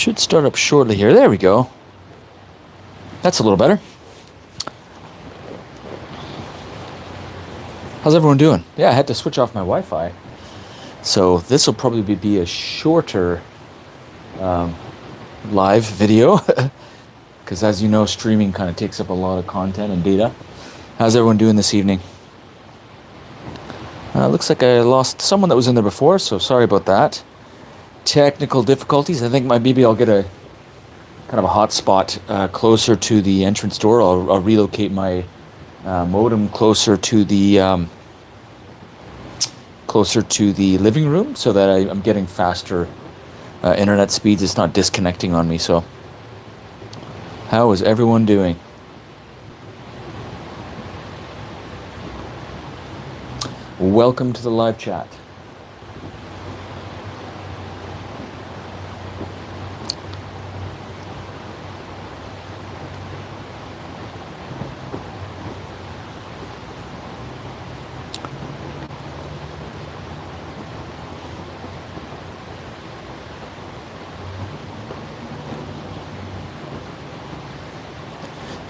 Should start up shortly here. There we go. That's a little better. How's everyone doing? Yeah, I had to switch off my Wi-Fi. So this will probably be a shorter live video. Because as you know, streaming kind of takes up a lot of content and data. How's everyone doing this evening? Looks like I lost someone that was in there before, so sorry about that. Technical difficulties. I think maybe I'll get a kind of a hotspot closer to the entrance door. I'll relocate my modem closer to the living room so that I'm getting faster internet speeds. It's not disconnecting on me. So, how is everyone doing? Welcome to the live chat.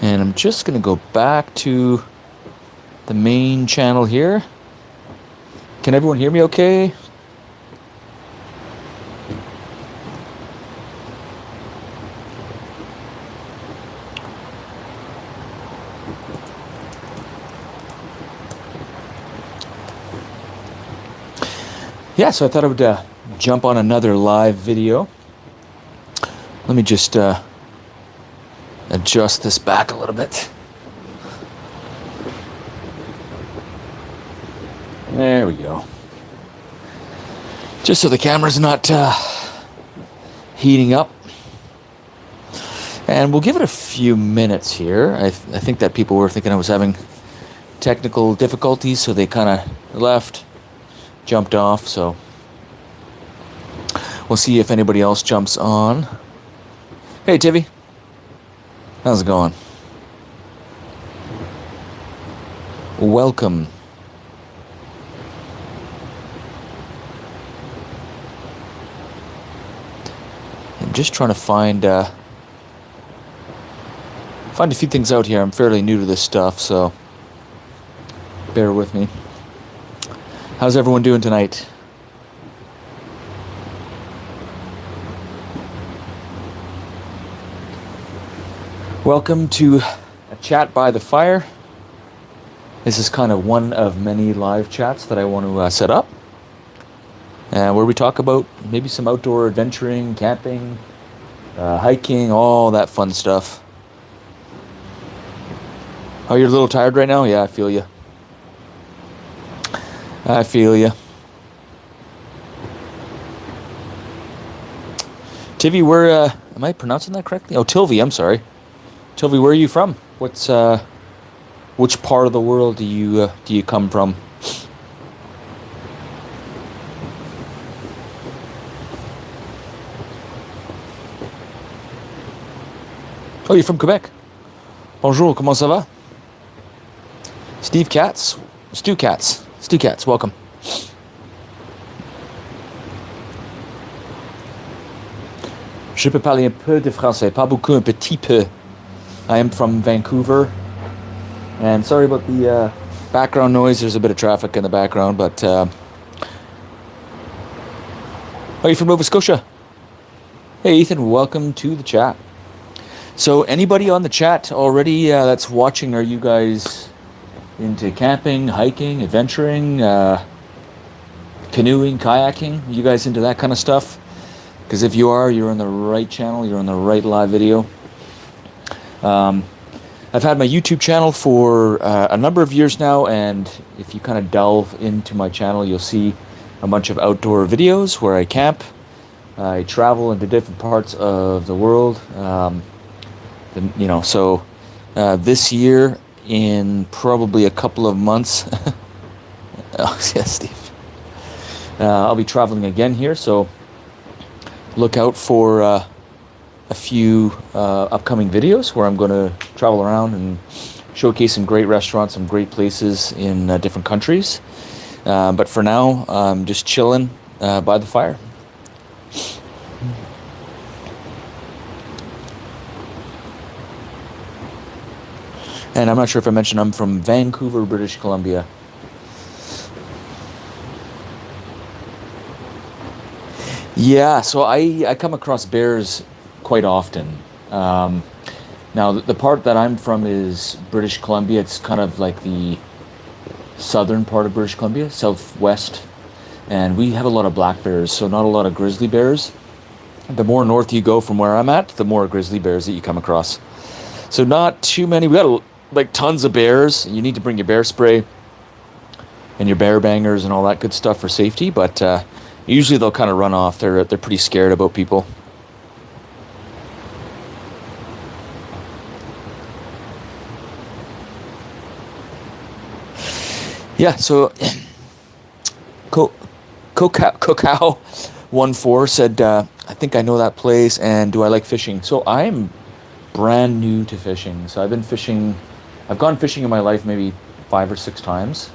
And I'm just going to go back to the main channel here. Can everyone hear me okay? Yeah, so I thought I would jump on another live video. Let me just adjust this back a little bit. There we go. Just so the camera's not heating up. And we'll give it a few minutes here. I think that people were thinking I was having technical difficulties, so they kind of left, jumped off. So we'll see if anybody else jumps on. Hey, Tivy. How's it going? Welcome. I'm just trying to find a few things out here. I'm fairly new to this stuff, so bear with me. How's everyone doing tonight? Welcome to a chat by the fire. This is kind of one of many live chats that I want to set up, where we talk about maybe some outdoor adventuring, camping, hiking, all that fun stuff. Oh, you're a little tired right now? Yeah, I feel you. I feel you. Tivy, where, am I pronouncing that correctly? Oh, Tilvy, I'm sorry. Tilvy, where are you from? Which part of the world do you come from? Oh, you're from Quebec. Bonjour, comment ça va? Stu Katz, welcome. Je peux parler un peu de français, pas beaucoup, un petit peu. I am from Vancouver, and sorry about the background noise. There's a bit of traffic in the background, but oh, you're from Nova Scotia? Hey, Ethan, welcome to the chat. So, anybody on the chat already that's watching, are you guys into camping, hiking, adventuring, canoeing, kayaking? Are you guys into that kind of stuff? Because if you are, you're on the right channel, you're on the right live video. I've had my YouTube channel for a number of years now, and if you kind of delve into my channel, you'll see a bunch of outdoor videos where I camp. I travel into different parts of the world. So this year, in probably a couple of months, oh, yeah, Steve. I'll be traveling again here, so look out for a few upcoming videos where I'm going to travel around and showcase some great restaurants, some great places in different countries. But for now, I'm just chilling by the fire. And I'm not sure if I mentioned I'm from Vancouver, British Columbia. Yeah, so I come across bears quite often. Um, Now, the part that I'm from is British Columbia. It's kind of like the southern part of British Columbia, southwest. And we have a lot of black bears, so not a lot of grizzly bears. The more north you go from where I'm at, the more grizzly bears that you come across. So not too many. We got like tons of bears. You need to bring your bear spray and your bear bangers and all that good stuff for safety. But usually they'll kind of run off. They're pretty scared about people. Yeah. So Co- Cacao 1-4 said, I think I know that place. And do I like fishing? So I'm brand new to fishing. So I've been fishing. I've gone fishing in my life maybe 5 or 6 times,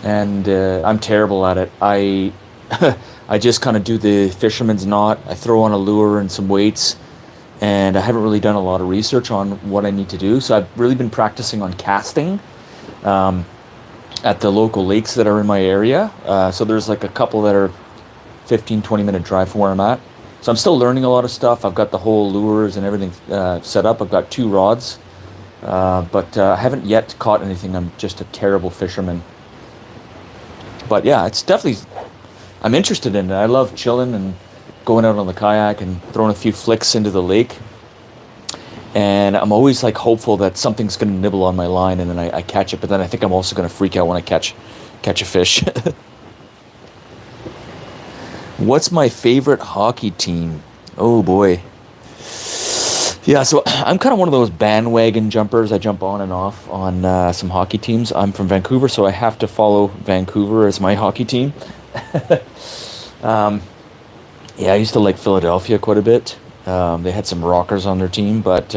and I'm terrible at it. I just kind of do the fisherman's knot. I throw on a lure and some weights, and I haven't really done a lot of research on what I need to do. So I've really been practicing on casting um, at the local lakes that are in my area. So there's like a couple that are 15-20 minute drive from where I'm at. So I'm still learning a lot of stuff. I've got the whole lures and everything set up. I've got 2 rods, but I haven't yet caught anything. I'm just a terrible fisherman. But yeah, it's definitely, I'm interested in it. I love chilling and going out on the kayak and throwing a few flicks into the lake. And I'm always like hopeful that something's going to nibble on my line, and then I catch it. But then I think I'm also going to freak out when I catch a fish. What's my favorite hockey team? Oh boy. Yeah, so I'm kind of one of those bandwagon jumpers. I jump on and off on some hockey teams. I'm from Vancouver, so I have to follow Vancouver as my hockey team. um, yeah, I used to like Philadelphia quite a bit. They had some rockers on their team, but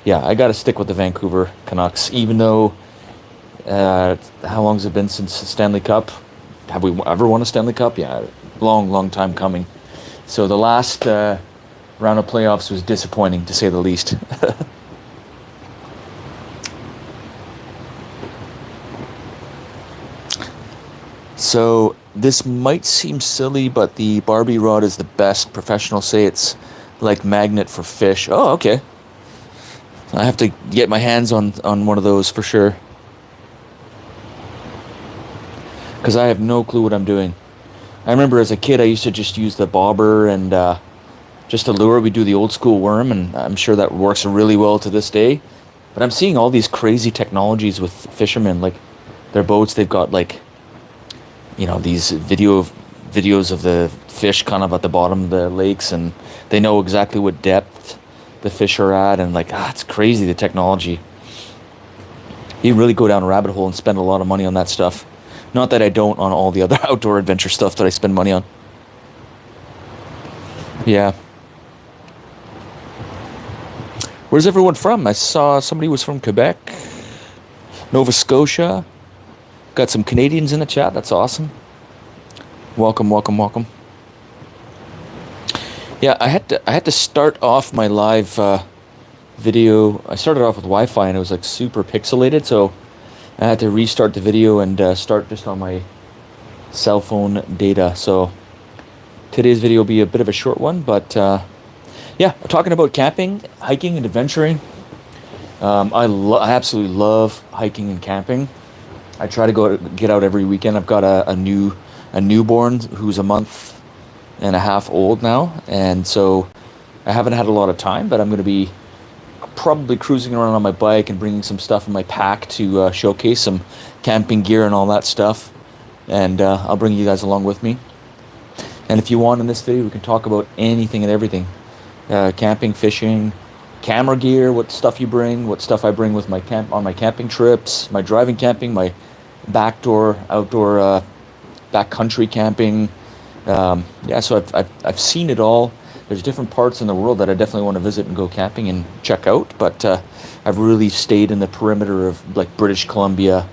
yeah, I got to stick with the Vancouver Canucks, even though how long has it been since the Stanley Cup? Have we ever won a Stanley Cup? Yeah, long, long time coming. So the last round of playoffs was disappointing, to say the least. So this might seem silly, but the Barbie rod is the best. Professionals say it's like magnet for fish. Oh, okay. I have to get my hands on one of those for sure, because I have no clue what I'm doing. I remember as a kid, I used to just use the bobber and just a lure. We do the old school worm, and I'm sure that works really well to this day. But I'm seeing all these crazy technologies with fishermen, like their boats. They've got like these videos of the fish kind of at the bottom of the lakes, and they know exactly what depth the fish are at, and like it's crazy, the technology. You really go down a rabbit hole and spend a lot of money on that stuff. Not that I don't on all the other outdoor adventure stuff that I spend money on. Yeah. Where's everyone from? I saw somebody was from Quebec, Nova Scotia. Got some Canadians in the chat. That's awesome. Welcome, welcome, welcome. Yeah, I had to start off my live video. I started off with Wi-Fi and it was like super pixelated, so I had to restart the video and start just on my cell phone data. So today's video will be a bit of a short one, but yeah, talking about camping, hiking, and adventuring. I absolutely love hiking and camping. I try to get out every weekend. I've got a newborn who's a month and a half old now, and so I haven't had a lot of time. But I'm going to be probably cruising around on my bike and bringing some stuff in my pack to showcase some camping gear and all that stuff. And I'll bring you guys along with me. And if you want in this video, we can talk about anything and everything: camping, fishing, camera gear, what stuff you bring, what stuff I bring with my on my camping trips, my driving camping, my backdoor outdoor backcountry camping. Yeah, so I've seen it all. There's different parts in the world that I definitely want to visit and go camping and check out, but I've really stayed in the perimeter of like British Columbia,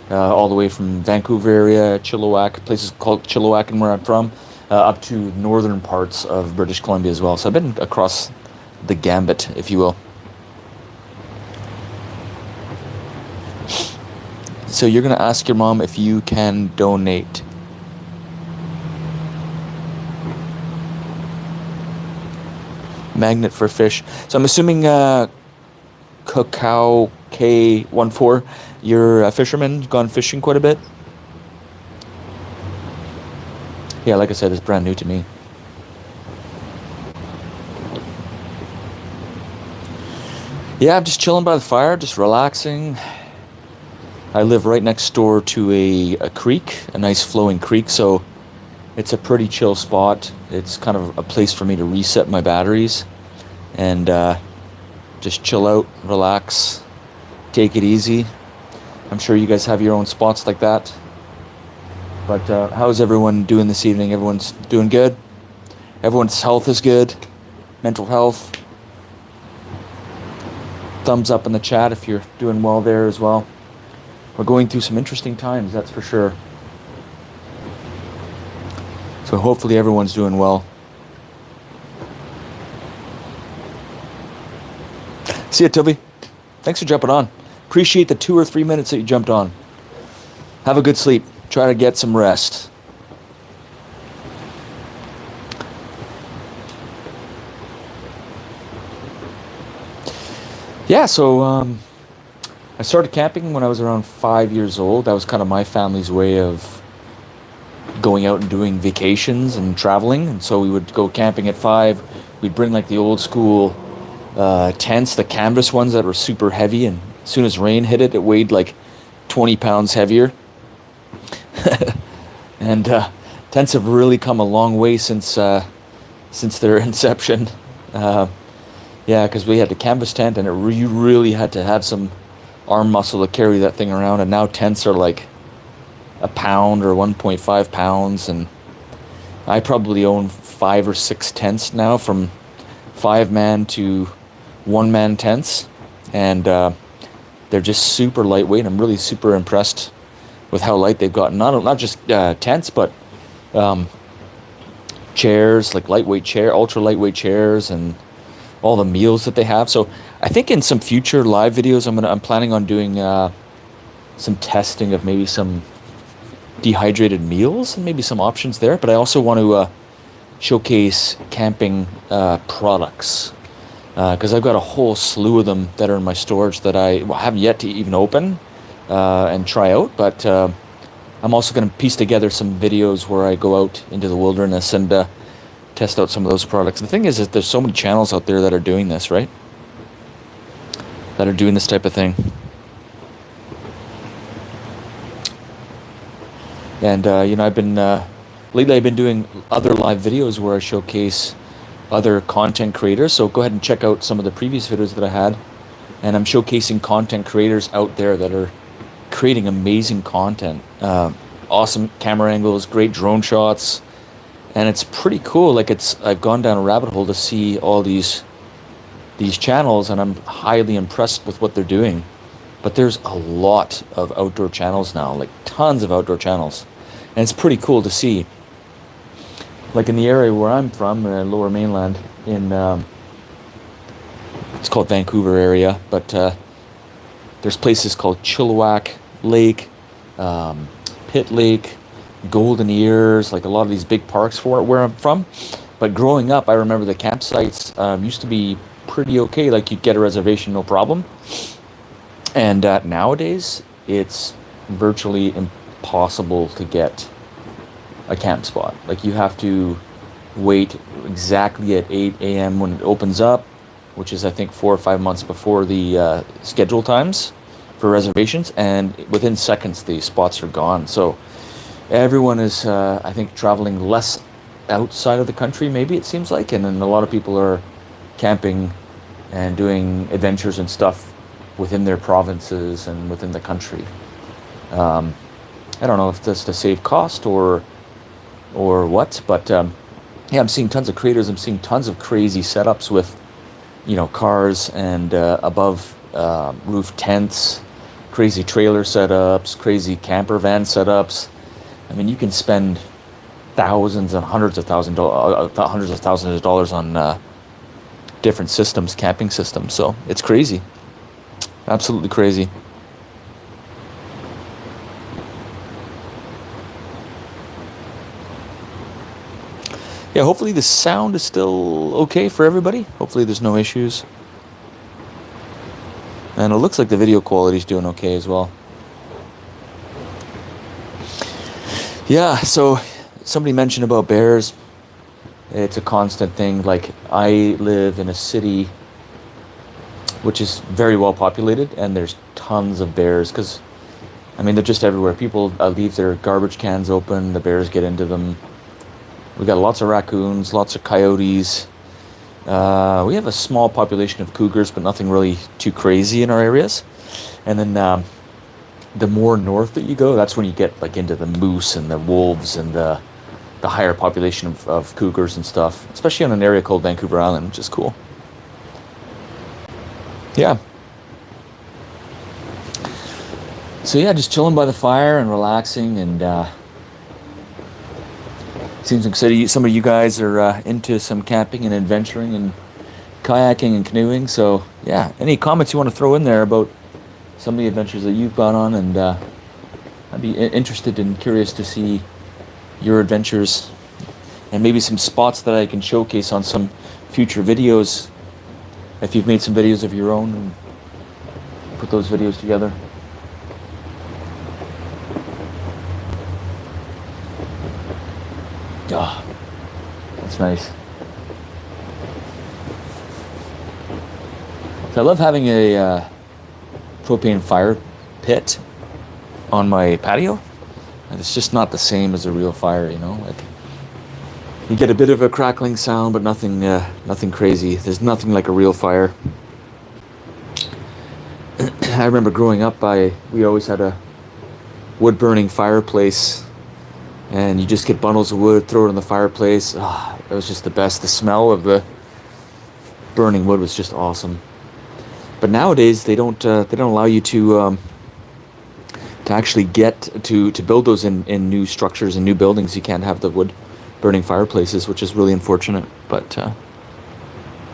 all the way from Vancouver area, Chilliwack, places called Chilliwack and where I'm from, up to northern parts of British Columbia as well. So I've been across the gambit, if you will. So you're gonna ask your mom if you can donate. Magnet for fish. So I'm assuming Cacao K14, you're a fisherman, gone fishing quite a bit. Yeah, like I said, it's brand new to me. Yeah, I'm just chilling by the fire, just relaxing. I live right next door to a creek, a nice flowing creek, so it's a pretty chill spot. It's kind of a place for me to reset my batteries and just chill out, relax, take it easy. I'm sure you guys have your own spots like that. But how's everyone doing this evening? Everyone's doing good? Everyone's health is good? Mental health? Thumbs up in the chat if you're doing well there as well. We're going through some interesting times, that's for sure. So hopefully everyone's doing well. See ya, Toby. Thanks for jumping on. Appreciate the 2 or 3 minutes that you jumped on. Have a good sleep. Try to get some rest. Yeah, so I started camping when I was around 5 years old. That was kind of my family's way of going out and doing vacations and traveling. And so we would go camping at 5. We'd bring like the old school tents, the canvas ones that were super heavy. And as soon as rain hit it, it weighed like 20 pounds heavier. And tents have really come a long way since their inception. Yeah, because we had the canvas tent, and you really had to have some arm muscle to carry that thing around. And now tents are like a pound or 1.5 pounds, and I probably own 5 or 6 tents now, from 5-man to 1-man tents, and they're just super lightweight. I'm really super impressed with how light they've gotten. Not just tents, but chairs, like lightweight chair, ultra lightweight chairs, and all the meals that they have. So I think in some future live videos, I'm planning on doing some testing of maybe some dehydrated meals and maybe some options there. But I also want to showcase camping products, because I've got a whole slew of them that are in my storage that I haven't yet to even open and try out. But I'm also going to piece together some videos where I go out into the wilderness and test out some of those products. The thing is that there's so many channels out there that are doing this, right? That are doing this type of thing. And, I've been, lately I've been doing other live videos where I showcase other content creators. So go ahead and check out some of the previous videos that I had. And I'm showcasing content creators out there that are creating amazing content. Awesome camera angles, great drone shots. And it's pretty cool. Like I've gone down a rabbit hole to see all these channels, and I'm highly impressed with what they're doing. But there's a lot of outdoor channels now, like tons of outdoor channels. And it's pretty cool to see. Like in the area where I'm from, Lower Mainland, in it's called Vancouver area, but there's places called Chilliwack Lake, Pitt Lake, Golden Ears, like a lot of these big parks for where I'm from. But growing up, I remember the campsites used to be pretty okay. Like you'd get a reservation, no problem. And nowadays, it's virtually impossible to get a camp spot. Like you have to wait exactly at 8 a.m. when it opens up, which is I think 4 or 5 months before the schedule times for reservations, and within seconds the spots are gone. So everyone is, I think, traveling less outside of the country, maybe it seems like, and then a lot of people are camping and doing adventures and stuff within their provinces and within the country. I don't know if that's to save cost or what, but yeah, I'm seeing tons of creators. I'm seeing tons of crazy setups with, cars and above roof tents, crazy trailer setups, crazy camper van setups. I mean, you can spend thousands and hundreds of thousands of dollars on different systems, camping systems. So it's crazy, absolutely crazy. Yeah, hopefully the sound is still okay for everybody. Hopefully there's no issues. And it looks like the video quality is doing okay as well. Yeah, so somebody mentioned about bears. It's a constant thing. Like, I live in a city which is very well populated, and there's tons of bears because, I mean, they're just everywhere. People leave their garbage cans open, the bears get into them. We got lots of raccoons, lots of coyotes. We have a small population of cougars, but nothing really too crazy in our areas. And then the more north that you go, that's when you get like into the moose and the wolves and the higher population of cougars and stuff, especially on an area called Vancouver Island, which is cool. Yeah. So yeah, just chilling by the fire and relaxing, and seems like some of you guys are into some camping and adventuring and kayaking and canoeing. So yeah, any comments you want to throw in there about some of the adventures that you've gone on, and I'd be interested and curious to see your adventures, and maybe some spots that I can showcase on some future videos, if you've made some videos of your own and put those videos together. Ah, that's nice. So I love having a propane fire pit on my patio. And it's just not the same as a real fire, you know. Like, you get a bit of a crackling sound, but nothing crazy. There's nothing like a real fire. I remember growing up, we always had a wood burning fireplace, and you just get bundles of wood, throw it in the fireplace. Ah, it was just the best. The smell of the burning wood was just awesome. But nowadays they don't allow you to actually get to build those in new structures and new buildings. You can't have the wood burning fireplaces, which is really unfortunate. But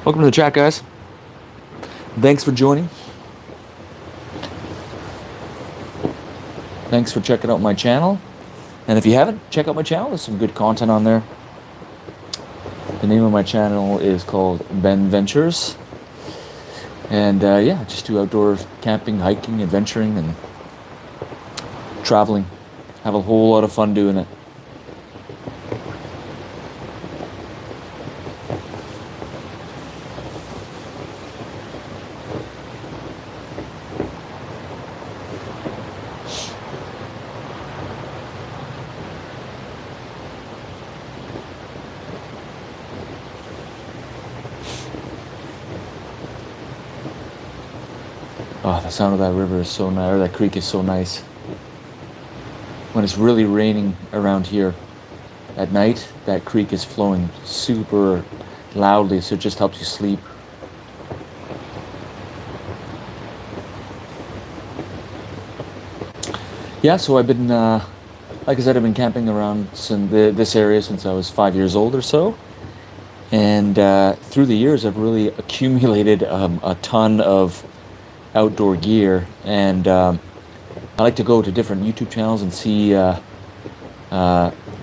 welcome to the chat, guys. Thanks for joining. Thanks for checking out my channel. And if you haven't, check out my channel. There's some good content on there. The name of my channel is called Ben Ventures. And yeah, just do outdoor camping, hiking, adventuring, and traveling. Have a whole lot of fun doing it. Oh, the sound of that river is so nice, or that creek is so nice. When it's really raining around here at night, that creek is flowing super loudly, so it just helps you sleep. Yeah, so I've been, like I said, I've been camping around this area since I was 5 years old or so. And through the years, I've really accumulated a ton of outdoor gear, and I like to go to different YouTube channels and see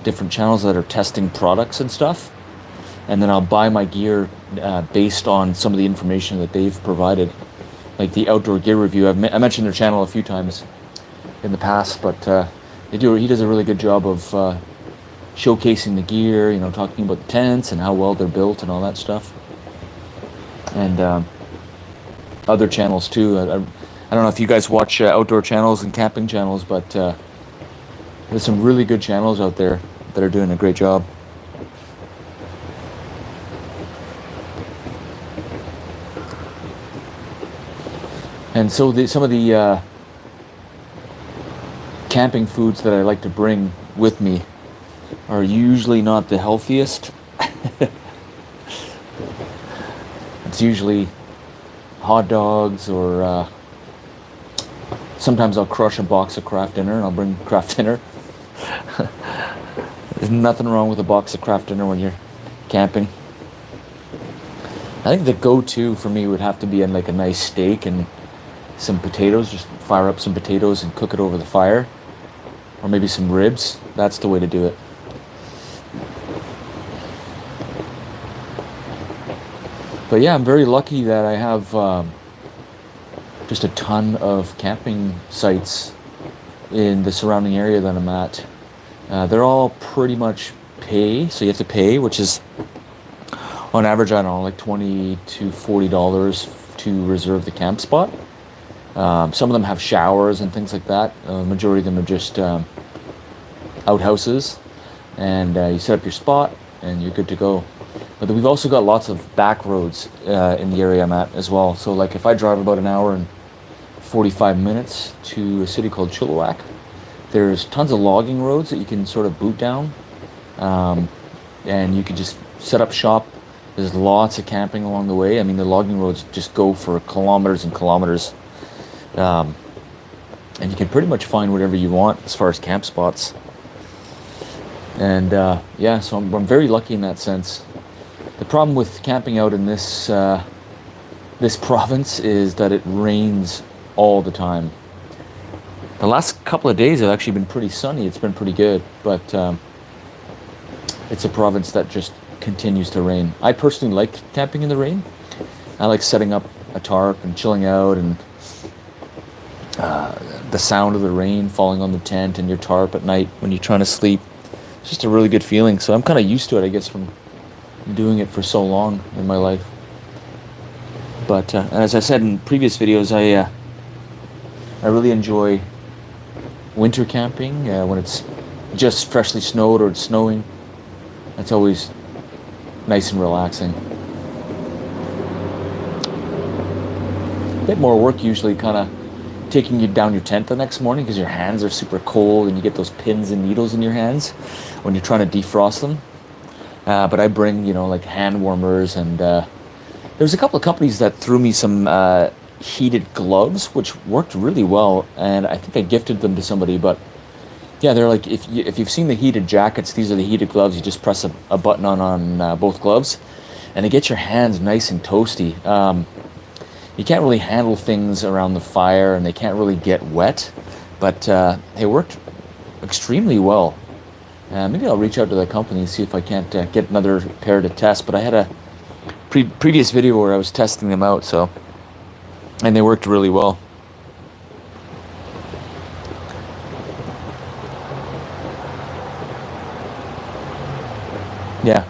different channels that are testing products and stuff, and then I'll buy my gear based on some of the information that they've provided, like the Outdoor Gear Review. I mentioned their channel a few times in the past, but he does a really good job of showcasing the gear, you know, talking about the tents and how well they're built and all that stuff. And other channels too. I don't know if you guys watch outdoor channels and camping channels, but there's some really good channels out there that are doing a great job. And so some of the camping foods that I like to bring with me are usually not the healthiest. It's usually hot dogs, or sometimes I'll crush a box of Kraft Dinner and I'll bring Kraft Dinner. There's nothing wrong with a box of Kraft Dinner when you're camping. I think the go-to for me would have to be like a nice steak and some potatoes. Just fire up some potatoes and cook it over the fire, or maybe some ribs. That's the way to do it. But yeah, I'm very lucky that I have just a ton of camping sites in the surrounding area that I'm at. They're all pretty much pay, so you have to pay, which is on average, I don't know, like $20 to $40 to reserve the camp spot. Some of them have showers and things like that. Majority of them are just outhouses, and you set up your spot and you're good to go. But then we've also got lots of back roads in the area I'm at as well. So like if I drive about an hour and 45 minutes to a city called Chilliwack, there's tons of logging roads that you can sort of boot down, and you can just set up shop. There's lots of camping along the way. I mean, the logging roads just go for kilometers and kilometers. And you can pretty much find whatever you want as far as camp spots. And yeah, so I'm very lucky in that sense. The problem with camping out in this province is that it rains all the time. The last couple of days have actually been pretty sunny. It's been pretty good, but it's a province that just continues to rain. I personally like camping in the rain. I like setting up a tarp and chilling out, and the sound of the rain falling on the tent and your tarp at night when you're trying to sleep. It's just a really good feeling. So I'm kind of used to it, I guess, from doing it for so long in my life. But as I said in previous videos, I really enjoy winter camping when it's just freshly snowed or it's snowing. That's always nice and relaxing. A bit more work usually, kind of taking you down your tent the next morning because your hands are super cold and you get those pins and needles in your hands when you're trying to defrost them. But I bring, like hand warmers, and there's a couple of companies that threw me some heated gloves, which worked really well, and I think I gifted them to somebody. But yeah, they're like, if you've seen the heated jackets, these are the heated gloves. You just press a button on both gloves, and they get your hands nice and toasty. You can't really handle things around the fire, and they can't really get wet, but they worked extremely well. Maybe I'll reach out to the company and see if I can't get another pair to test. But I had a previous video where I was testing them out, and they worked really well. Yeah.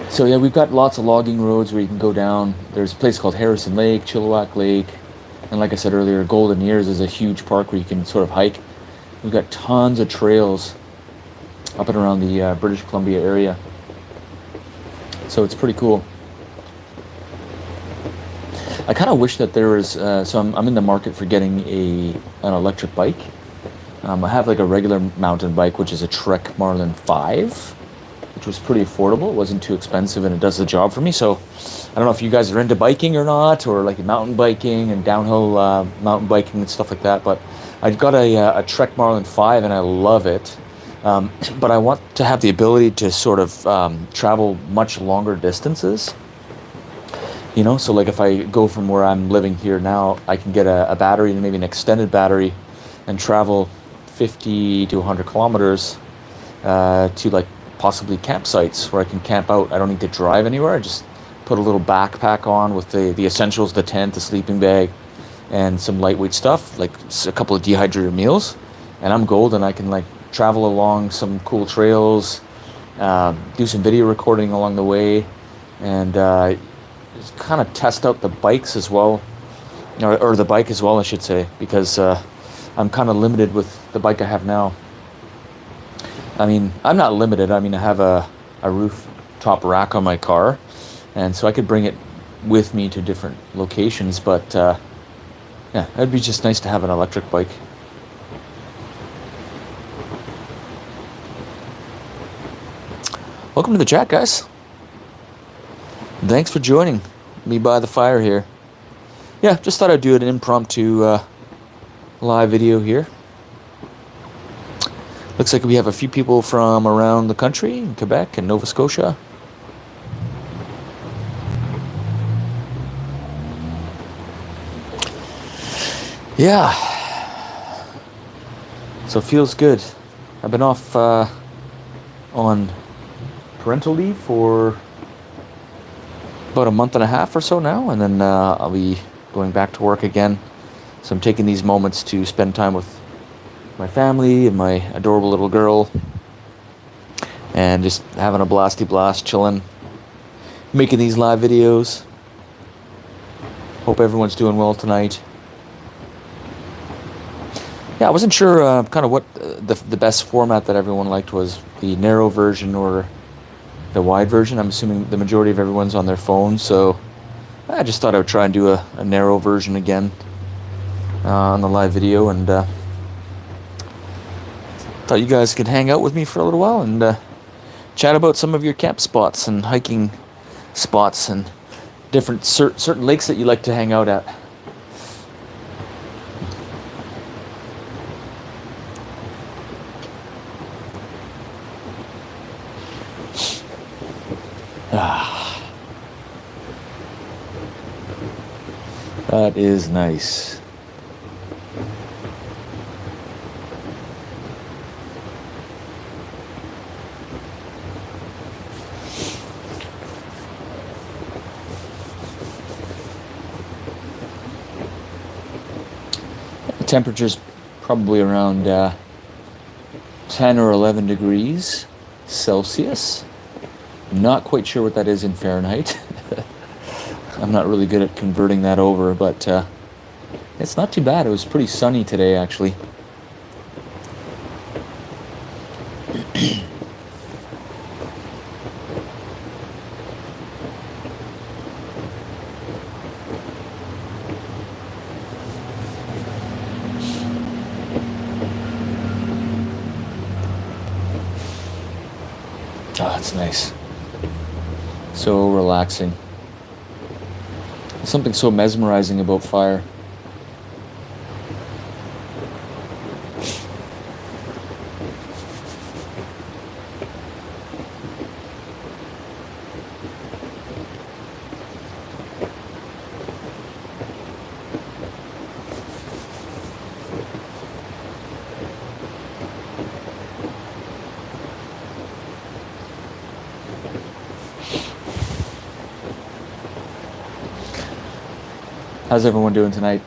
So yeah, we've got lots of logging roads where you can go down. There's a place called Harrison Lake, Chilliwack Lake, and like I said earlier, Golden Ears is a huge park where you can sort of hike. We've got tons of trails up and around the British Columbia area. So it's pretty cool. I kind of wish that there was, so I'm in the market for getting an electric bike. I have like a regular mountain bike, which is a Trek Marlin 5, which was pretty affordable. It wasn't too expensive, and it does the job for me. So I don't know if you guys are into biking or not, or like mountain biking and downhill mountain biking and stuff like that, but I've got a Trek Marlin 5, and I love it. But I want to have the ability to sort of travel much longer distances. So like if I go from where I'm living here now, I can get a battery and maybe an extended battery and travel 50 to 100 kilometers to like possibly campsites where I can camp out. I don't need to drive anywhere. I just put a little backpack on with the essentials, the tent, the sleeping bag, and some lightweight stuff, like a couple of dehydrated meals, and I'm golden. I can like travel along some cool trails, do some video recording along the way, and kind of test out the bikes as well, or the bike as well, I should say, because I'm kind of limited with the bike I have now. I mean, I'm not limited. I mean, I have a rooftop rack on my car, and so I could bring it with me to different locations, but yeah, it'd be just nice to have an electric bike. Welcome to the chat, guys. Thanks for joining me by the fire here. Yeah, just thought I'd do an impromptu live video here. Looks like we have a few people from around the country, in Quebec and Nova Scotia. Yeah. So it feels good. I've been off on parental leave for about a month and a half or so now, and then I'll be going back to work again. So I'm taking these moments to spend time with my family and my adorable little girl, and just having a blasty blast, chilling, making these live videos. Hope everyone's doing well tonight. Yeah, I wasn't sure kind of what the best format that everyone liked was, the narrow version or the wide version. I'm assuming the majority of everyone's on their phone, so I just thought I would try and do a narrow version again on the live video, and thought you guys could hang out with me for a little while and chat about some of your camp spots and hiking spots and different certain lakes that you like to hang out at. That is nice. The temperature's probably around 10 or 11 degrees Celsius. Not quite sure what that is in Fahrenheit. I'm not really good at converting that over, but it's not too bad. It was pretty sunny today, actually. Oh, it's nice. So relaxing. There's something so mesmerizing about fire. How's everyone doing tonight?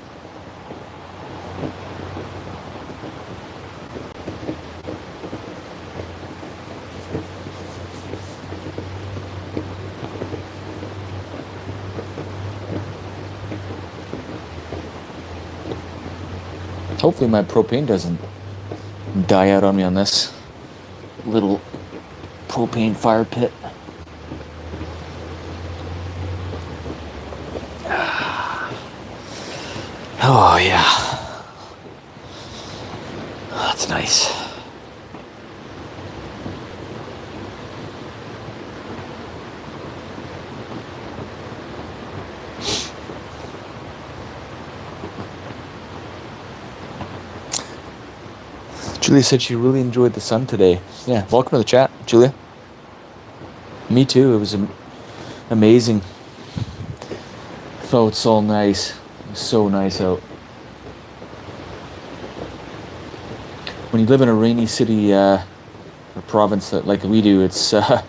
Hopefully my propane doesn't die out on me on this little propane fire pit. Oh yeah, that's nice. Julia said she really enjoyed the sun today. Yeah, welcome to the chat, Julia. Me too. It was amazing. Felt so nice. It was so nice out. When you live in a rainy city or province like we do, it's a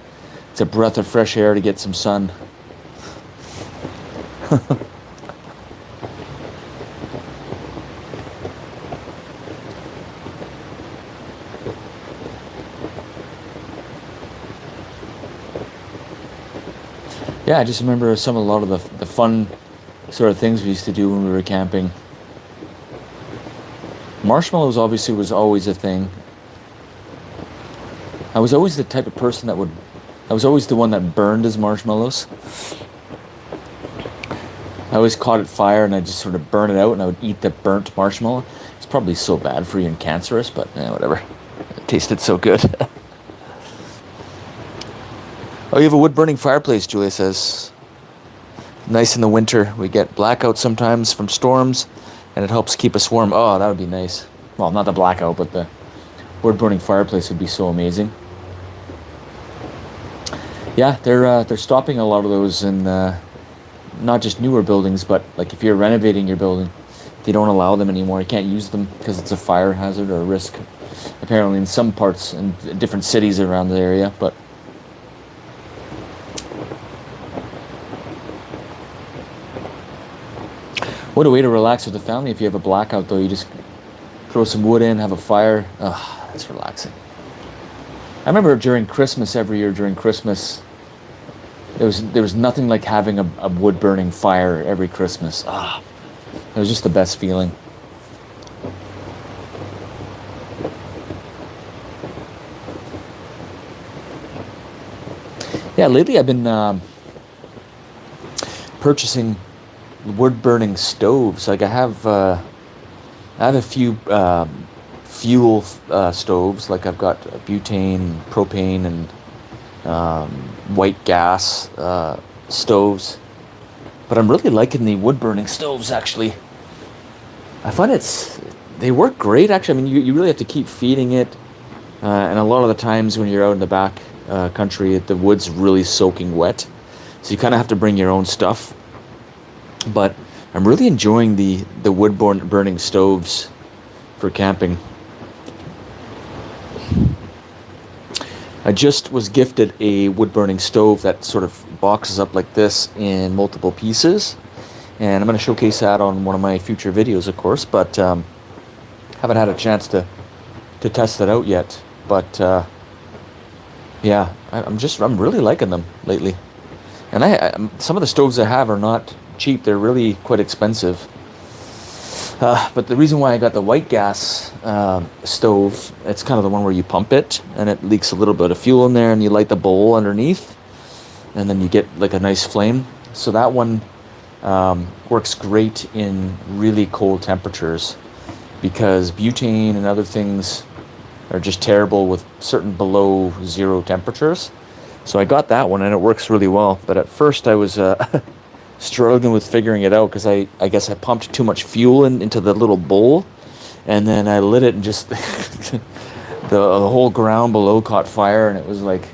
breath of fresh air to get some sun. Yeah, I just remember a lot of the fun sort of things we used to do when we were camping. Marshmallows obviously was always a thing. I was always the type of person I was always the one that burned his marshmallows. I always caught it fire and I just sort of burn it out and I would eat the burnt marshmallow. It's probably so bad for you and cancerous, but whatever. It tasted so good. Oh, you have a wood-burning fireplace, Julia says. Nice in the winter. We get blackouts sometimes from storms, and it helps keep us warm. Oh, that would be nice. Well, not the blackout, but the wood-burning fireplace would be so amazing. Yeah, they're stopping a lot of those in not just newer buildings, but like if you're renovating your building, they don't allow them anymore. You can't use them because it's a fire hazard or a risk. Apparently in some parts in different cities around the area, but What a way to relax with the family if you have a blackout, though. You just throw some wood in, have a fire. Ah, that's relaxing. I remember during Christmas, every year during Christmas, there was nothing like having a wood burning fire every Christmas. Ah, it was just the best feeling. Yeah, lately I've been purchasing wood burning stoves. Like I have a few fuel stoves. Like I've got butane, propane, and um, white gas stoves. But I'm really liking the wood burning stoves. Actually, I find they work great. Actually, I mean you really have to keep feeding it, and a lot of the times when you're out in the back country, the wood's really soaking wet, so you kind of have to bring your own stuff. But I'm really enjoying the burning stoves for camping. I just was gifted a wood burning stove that sort of boxes up like this in multiple pieces, and I'm going to showcase that on one of my future videos, of course. But haven't had a chance to test it out yet. But yeah, I'm really liking them lately. And some of the stoves I have are not cheap; they're really quite expensive. But the reason why I got the white gas stove, it's kind of the one where you pump it and it leaks a little bit of fuel in there, and you light the bowl underneath, and then you get like a nice flame. So that one works great in really cold temperatures, because butane and other things are just terrible with certain below zero temperatures. So I got that one and it works really well. But at first I was struggling with figuring it out, because I guess I pumped too much fuel into the little bowl, and then I lit it and just the whole ground below caught fire, and it was like,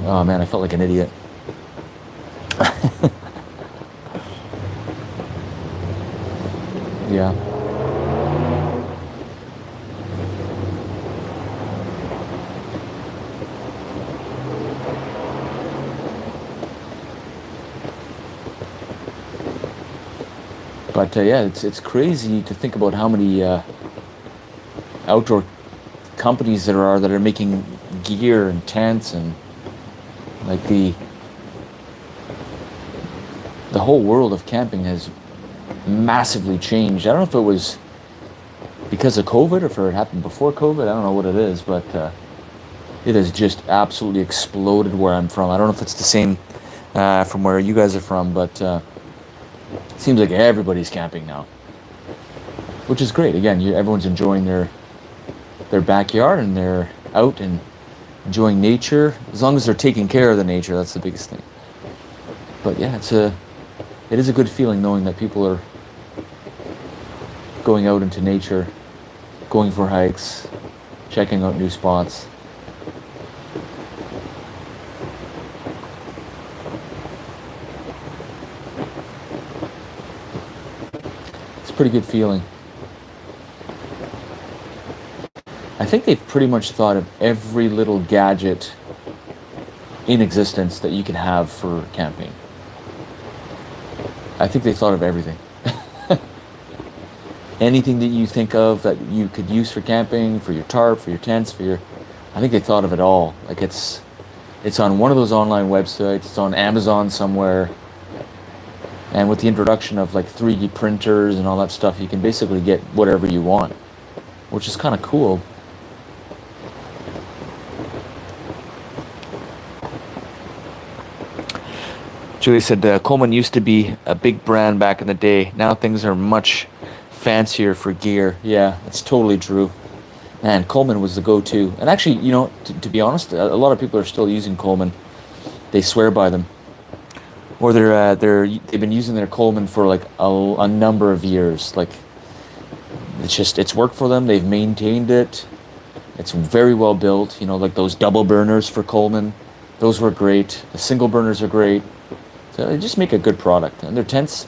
oh man, I felt like an idiot. Yeah. But yeah, it's crazy to think about how many outdoor companies there are that are making gear and tents, and like the whole world of camping has massively changed. I don't know if it was because of COVID or if it happened before COVID. I don't know what it is, but it has just absolutely exploded where I'm from. I don't know if it's the same from where you guys are from, but it seems like everybody's camping now, which is great. Again, everyone's enjoying their backyard, and they're out and enjoying nature. As long as they're taking care of the nature, that's the biggest thing. But yeah, it is a good feeling knowing that people are going out into nature, going for hikes, checking out new spots. It's a pretty good feeling. I think they've pretty much thought of every little gadget in existence that you can have for camping. I think they thought of everything. Anything that you think of that you could use for camping, for your tarp, for your tents, I think they thought of it all. Like it's on one of those online websites, it's on Amazon somewhere. And with the introduction of like 3D printers and all that stuff, you can basically get whatever you want, which is kind of cool. Julie said Coleman used to be a big brand back in the day. Now things are much fancier for gear. Yeah, that's totally true. Man, Coleman was the go-to. And actually, to be honest, a lot of people are still using Coleman. They swear by them. Or they've been using their Coleman for like a number of years. Like it's worked for them. They've maintained it. It's very well built. Like those double burners for Coleman, those were great. The single burners are great. So they just make a good product. And their tents,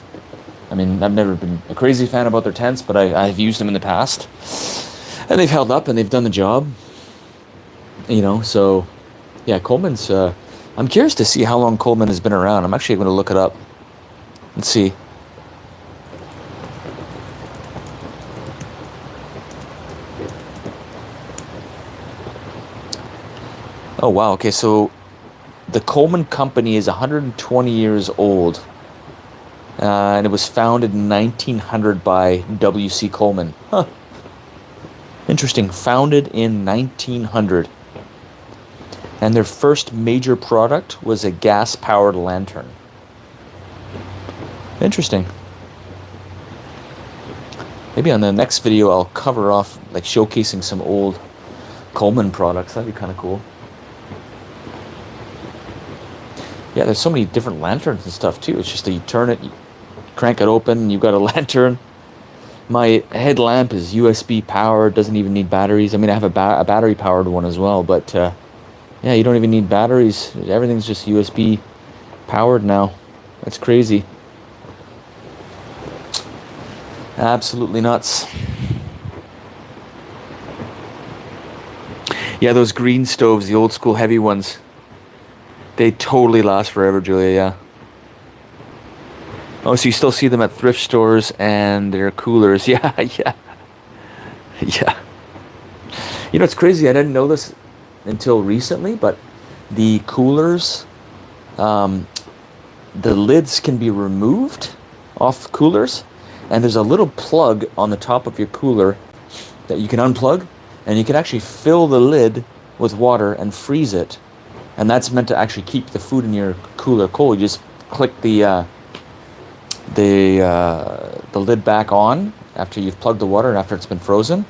I mean, I've never been a crazy fan about their tents, but I've used them in the past. And they've held up and they've done the job. So yeah, Coleman's, I'm curious to see how long Coleman has been around. I'm actually going to look it up and see. Oh wow. Okay, so the Coleman Company is 120 years old, and it was founded in 1900 by W.C. Coleman. Huh. Interesting. Founded in 1900, and their first major product was a gas-powered lantern. Interesting. Maybe on the next video I'll cover off like showcasing some old Coleman products. That'd be kind of cool. Yeah, there's so many different lanterns and stuff too. It's just that you turn it, you crank it open, and you've got a lantern. My headlamp is USB powered, doesn't even need batteries. I mean, I have a battery powered one as well, but yeah, you don't even need batteries. Everything's just USB powered now. That's crazy. Absolutely nuts. Yeah, those green stoves, the old school heavy ones, they totally last forever, Julia, yeah. Oh, so you still see them at thrift stores and their coolers. Yeah, yeah, yeah. You know, it's crazy. I didn't know this until recently, but the coolers, um, the lids can be removed off coolers, and there's a little plug on the top of your cooler that you can unplug, and you can actually fill the lid with water and freeze it. And that's meant to actually keep the food in your cooler cold. You just click the lid back on after you've plugged the water and after it's been frozen,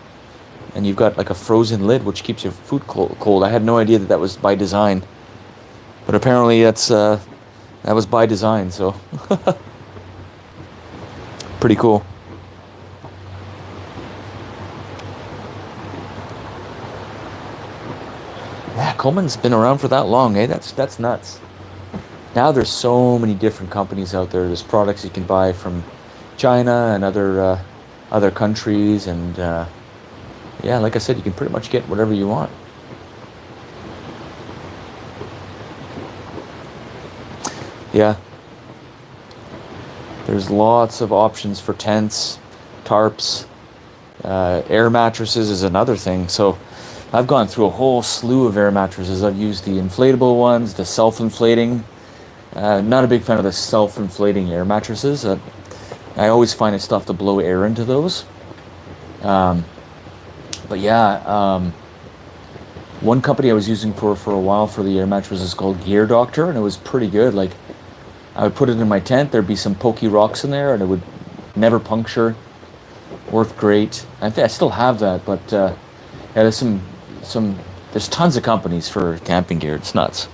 and you've got like a frozen lid which keeps your food cold. I had no idea that that was by design, but apparently that was by design. So pretty cool. Yeah, Coleman's been around for that long, eh? That's nuts. Now there's so many different companies out there. There's products you can buy from China and other countries, and yeah, like I said, you can pretty much get whatever you want. Yeah, there's lots of options for tents, tarps, air mattresses is another thing. So I've gone through a whole slew of air mattresses. I've used the inflatable ones, the self-inflating. Not a big fan of the self-inflating air mattresses. I always find it's tough to blow air into those. Um, but yeah, one company I was using for a while for the air mattress is called Gear Doctor, and it was pretty good. Like I would put it in my tent. There'd be some pokey rocks in there, and it would never puncture. Worked great. I think I still have that, but yeah, there's there's tons of companies for camping gear. It's nuts.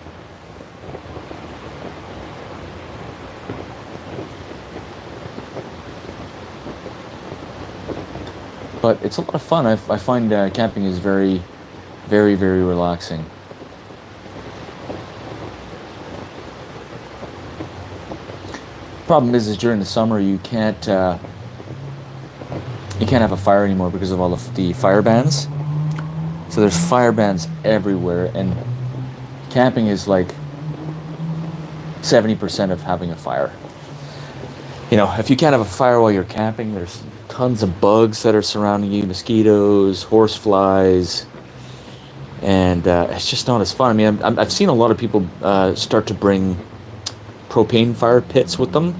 But it's a lot of fun. I find camping is very, very, very relaxing. Problem is during the summer you can't have a fire anymore because of all of the fire bans. So there's fire bans everywhere, and camping is like 70% of having a fire. You know, if you can't have a fire while you're camping, there's tons of bugs that are surrounding you, mosquitoes, horse flies, and it's just not as fun. I mean, I've seen a lot of people start to bring propane fire pits with them.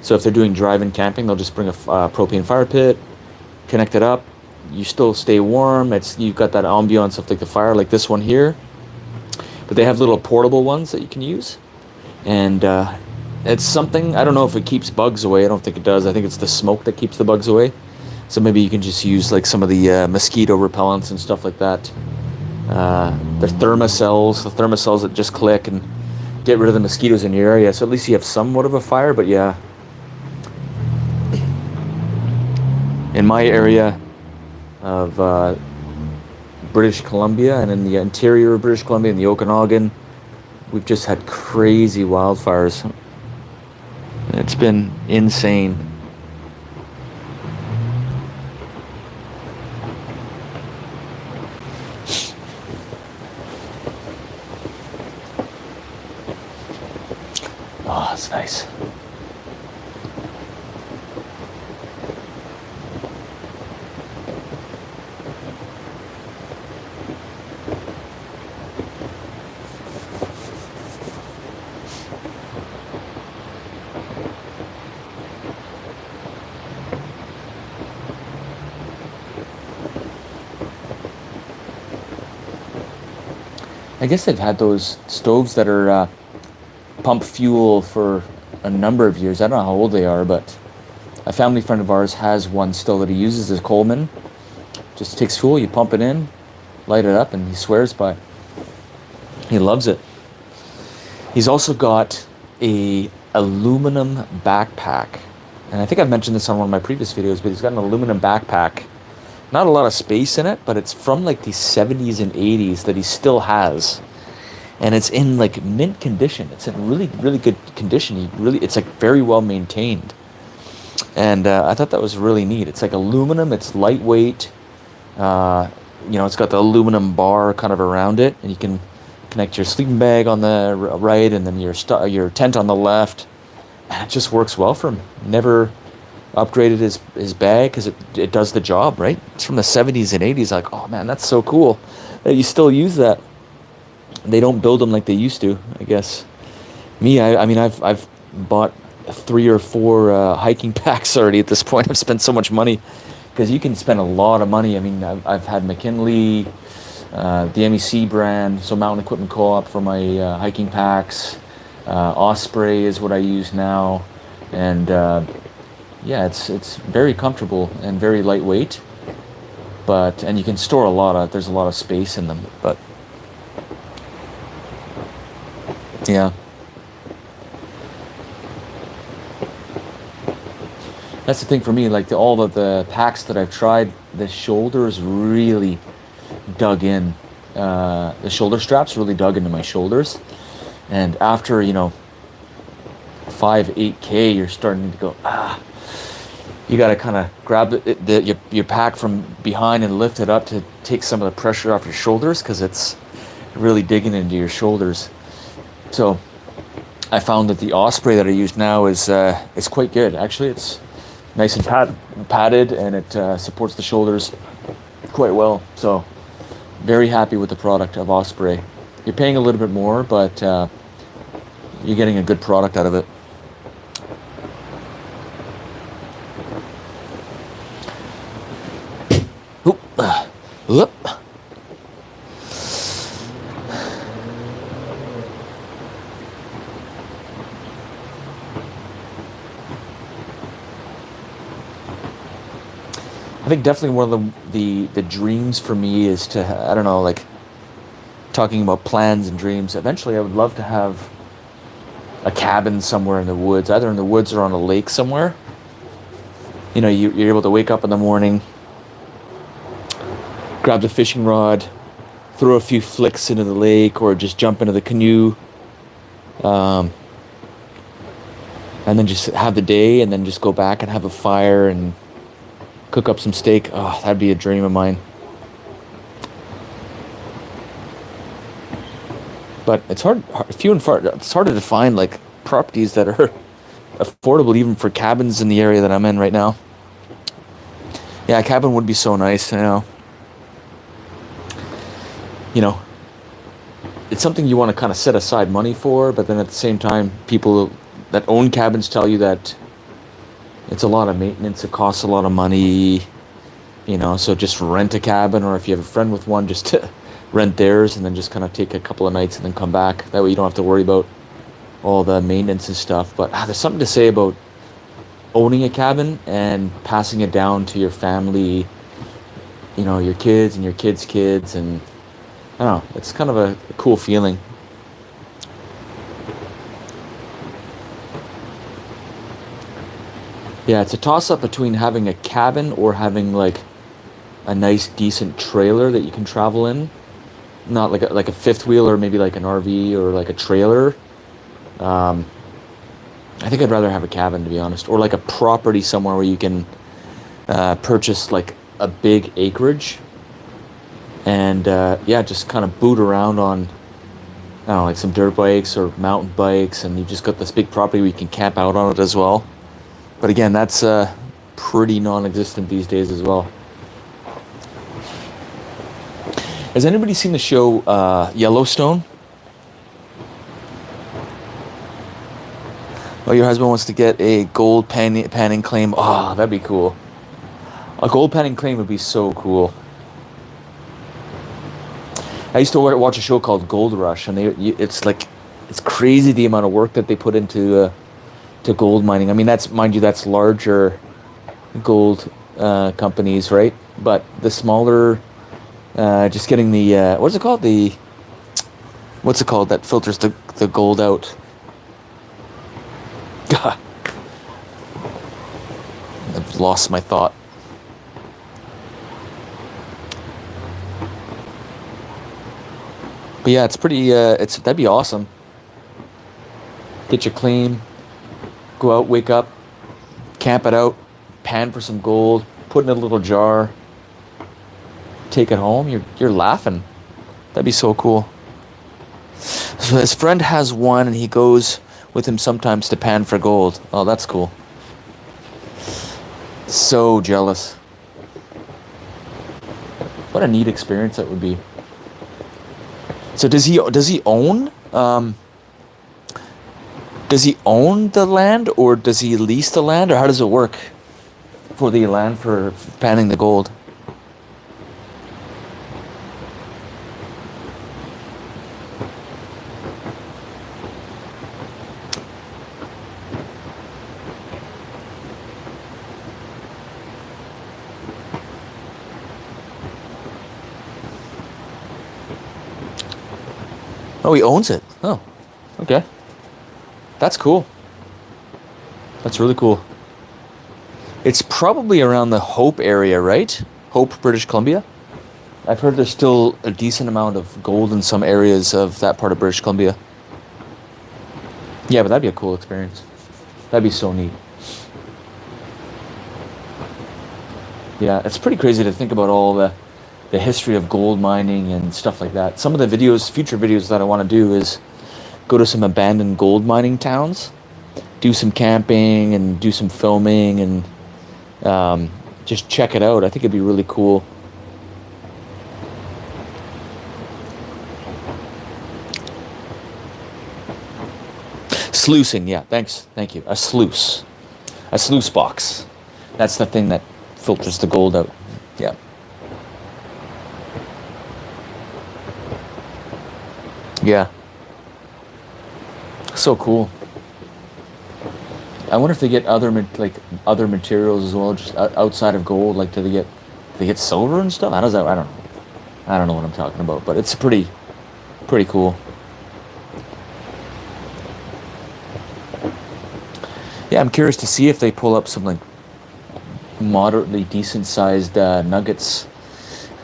So if they're doing drive-in camping, they'll just bring a propane fire pit, connect it up. You still stay warm. You've got that ambiance of like the fire, like this one here. But they have little portable ones that you can use, and it's something. I don't know if it keeps bugs away. I don't think it does. I think it's the smoke that keeps the bugs away. So maybe you can just use like some of the mosquito repellents and stuff like that. The thermocells that just click and get rid of the mosquitoes in your area. So at least you have somewhat of a fire. But yeah, in my area of British Columbia and in the interior of British Columbia, in the Okanagan, we've just had crazy wildfires. It's been insane. Oh, that's nice. I guess they've had those stoves that are pump fuel for a number of years. I don't know how old they are, but a family friend of ours has one still that he uses as Coleman. Just takes fuel, you pump it in, light it up, and he swears by it. He loves it. He's also got a aluminum backpack. And I think I've mentioned this on one of my previous videos, but he's got an aluminum backpack. Not a lot of space in it, but it's from like the 70s and 80s that he still has. And it's in like mint condition. It's in really, really good condition. It's like very well maintained. And I thought that was really neat. It's like aluminum, it's lightweight. It's got the aluminum bar kind of around it, and you can connect your sleeping bag on the right and then your tent on the left. And it just works well for him. Never upgraded his bag because it does the job, right? It's from the 70s and 80s. Like, oh man, that's so cool that you still use that. They don't build them like they used to, I guess. I mean, I've bought 3 or 4 hiking packs already at this point. I've spent so much money because you can spend a lot of money. I mean, I've had McKinley, the MEC brand, so Mountain Equipment Co-op for my hiking packs. Osprey is what I use now, and it's very comfortable and very lightweight. And you can store there's a lot of space in them, but yeah. That's the thing for me, like all of the packs that I've tried, the shoulders really dug in. The shoulder straps really dug into my shoulders. And after, 8K, you're starting to go, you got to kind of grab your pack from behind and lift it up to take some of the pressure off your shoulders because it's really digging into your shoulders. So I found that the Osprey that I use now is quite good. Actually, it's nice and padded, and it supports the shoulders quite well. So very happy with the product of Osprey. You're paying a little bit more, but you're getting a good product out of it. Oop. I think definitely one of the dreams for me is to, I don't know, like talking about plans and dreams. Eventually, I would love to have a cabin somewhere in the woods, either in the woods or on a lake somewhere. You're able to wake up in the morning, grab the fishing rod, throw a few flicks into the lake, or just jump into the canoe, and then just have the day, and then just go back and have a fire and cook up some steak. Oh, that'd be a dream of mine. But it's few and far. It's harder to find like properties that are affordable, even for cabins in the area that I'm in right now. Yeah, a cabin would be so nice. It's something you want to kind of set aside money for, but then at the same time, people that own cabins tell you that it's a lot of maintenance, it costs a lot of money, so just rent a cabin, or if you have a friend with one, just to rent theirs and then just kind of take a couple of nights and then come back. That way you don't have to worry about all the maintenance and stuff. But there's something to say about owning a cabin and passing it down to your family, your kids and your kids' kids, and I don't know, it's kind of a cool feeling. Yeah, it's a toss-up between having a cabin or having like a nice, decent trailer that you can travel in. Not like a fifth wheel, or maybe like an RV or like a trailer. I think I'd rather have a cabin, to be honest, or like a property somewhere where you can purchase like a big acreage and just kind of boot around on, I don't know, like some dirt bikes or mountain bikes, and you've just got this big property where you can camp out on it as well. But again, that's pretty non-existent these days as well. Has anybody seen the show Yellowstone? Oh, your husband wants to get a gold panning claim. Oh, that'd be cool. A gold panning claim would be so cool. I used to watch a show called Gold Rush, and it's like it's crazy the amount of work that they put into to gold mining. I mean, that's mind you, that's larger gold companies, right? But the smaller, just getting the what's it called? What's it called that filters the gold out? God, I've lost my thought. But yeah, it's pretty. That'd be awesome. Get you clean, go out, wake up, camp it out, pan for some gold, put in a little jar, take it home. You're laughing. That'd be so cool. So his friend has one, and he goes with him sometimes to pan for gold. Oh, that's cool. So jealous. What a neat experience that would be. So does he own the land, or does he lease the land, or how does it work for the land for panning the gold? Oh, he owns it. Oh, okay. That's cool. That's really cool. It's probably around the Hope area, right? Hope, British Columbia. I've heard there's still a decent amount of gold in some areas of that part of British Columbia. Yeah, but that'd be a cool experience. That'd be so neat. Yeah, it's pretty crazy to think about all the history of gold mining and stuff like that. Some of the videos, future videos that I want to do is go to some abandoned gold mining towns, do some camping and do some filming and just check it out. I think it'd be really cool. Sluicing, yeah, thanks. Thank you. A sluice. A sluice box. That's the thing that filters the gold out. Yeah. Yeah. So cool. I wonder if they get other materials as well, just outside of gold. Like, do they get silver and stuff? How does that? I don't know. I don't know what I'm talking about, but it's pretty cool. Yeah, I'm curious to see if they pull up some like moderately decent sized nuggets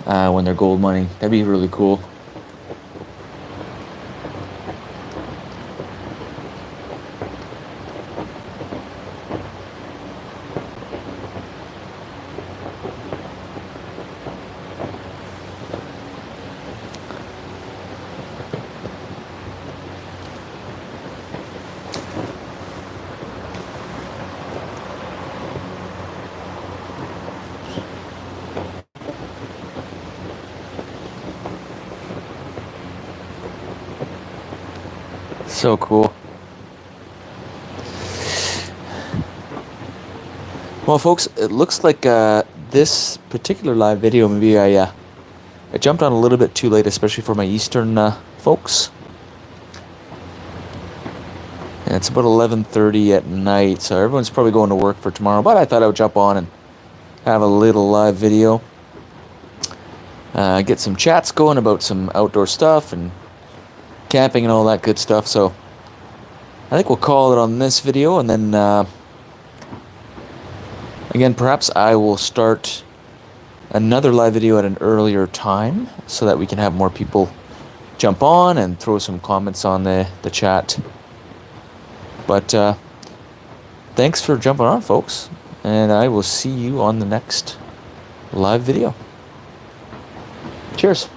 when they're gold mining. That'd be really cool. So cool. Well, folks, it looks like this particular live video, maybe I jumped on a little bit too late, especially for my Eastern folks. And it's about 11:30 at night, so everyone's probably going to work for tomorrow. But I thought I would jump on and have a little live video. Get some chats going about some outdoor stuff and camping and all that good stuff. So I think we'll call it on this video, and then again, perhaps I will start another live video at an earlier time so that we can have more people jump on and throw some comments on the chat. But thanks for jumping on, folks, and I will see you on the next live video. Cheers.